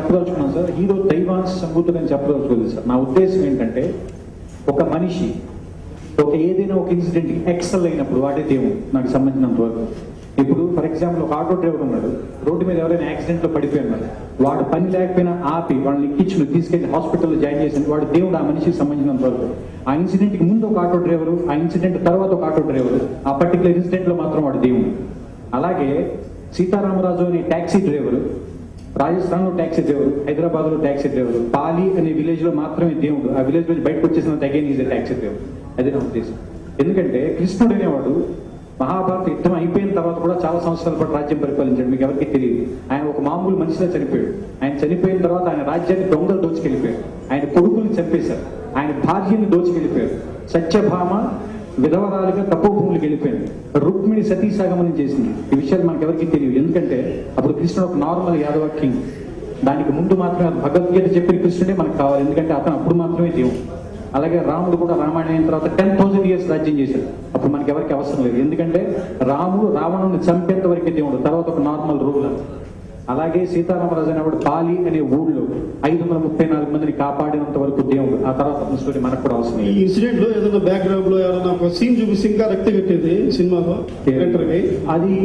చెప్పదలుచుకున్నాను sir, hero దైవాంశ సంభూతుడని చెప్పదలుచుకోలేదు sir. నా ఉద్దేశం ఏంటంటే, ఒక మనిషి ఏదైనా ఒక ఇన్సిడెంట్ ఎక్సెల్ అయినప్పుడు వాడే దేవుడు నాకు సంబంధించినంత వరకు. ఇప్పుడు ఫర్ ఎగ్జాంపుల్ ఒక ఆటో డ్రైవర్ ఉన్నాడు, రోడ్డు మీద ఎవరైనా యాక్సిడెంట్ లో పడిపోయినాడు, వాడు పని లేకపోయినా ఆపి వాళ్ళని ఎక్కించుకుని తీసుకెళ్లి హాస్పిటల్లో జాయిన్ చేసి వాడు దేవుడు ఆ మనిషికి సంబంధించినంత వరకు. ఆ ఇన్సిడెంట్ కి ముందు ఒక ఆటో డ్రైవరు, ఆ ఇన్సిడెంట్ తర్వాత ఒక ఆటో డ్రైవరు, ఆ పర్టికులర్ ఇన్సిడెంట్ లో మాత్రం వాడు దేవుడు. అలాగే సీతారామరాజు అనే ట్యాక్సీ డ్రైవరు, రాజస్థాన్ లో ట్యాక్సీ డ్రైవరు, హైదరాబాద్ లో ట్యాక్సీ డ్రైవరు, పాలి అనే విలేజ్ లో మాత్రమే దేవుడు, ఆ విలేజ్ లో బయటకు వచ్చేసిన అగైన్ ఈజ్ ట్యాక్సీ డ్రైవర్. అది నా ఉద్దేశం. ఎందుకంటే కృష్ణుడు అనేవాడు మహాభారత యుద్ధం అయిపోయిన తర్వాత కూడా చాలా సంవత్సరాల పాటు రాజ్యం పరిపాలించాడు, మీకు ఎవరికి తెలియదు. ఆయన ఒక మామూలు మనిషిలో చనిపోయాడు. ఆయన చనిపోయిన తర్వాత ఆయన రాజ్యాన్ని దొంగలు దోచుకెళ్ళిపోయాడు, ఆయన కొడుకుని చంపేశారు, ఆయన భార్యని దోచుకెళ్ళిపోయారు, సత్యభామ విధవరాలుగా తప్పు భూములకు వెళ్ళిపోయింది, రుక్మిణి సతీసాగమనం చేసింది. ఈ విషయాలు మనకు ఎవరికి తెలియదు. ఎందుకంటే అప్పుడు కృష్ణుడు ఒక నార్మల్ యాదవ కింగ్. దానికి ముందు మాత్రమే భగవద్గీత చెప్పిన కృష్ణుడే మనకు కావాలి, ఎందుకంటే అతను అప్పుడు మాత్రమే దేవుడు. అలాగే రాముడు కూడా రామాయణం అయిన తర్వాత 10,000 years రాజ్యం చేశాడు, అప్పుడు మనకి ఎవరికి అవసరం లేదు. ఎందుకంటే రాముడు రావణుని చంపేంత వరకే దేవుడు, తర్వాత ఒక నార్మల్ రూలర్. అలాగే సీతారామరాజు అనేవాడు పాలి అనే ఊళ్ళో 534 మందిని కాపాడినంత వరకు దేవుడు. ఆ తర్వాత స్టోరీ మనకు కూడా అవసరం. ఈ ఇన్సిడెంట్ లో ఏదైనా బ్యాక్గ్రౌండ్ లో ఏదైనా ఒక సీన్ చూపిస్తే ఇంకా రక్తి కట్టేది సినిమాలో అది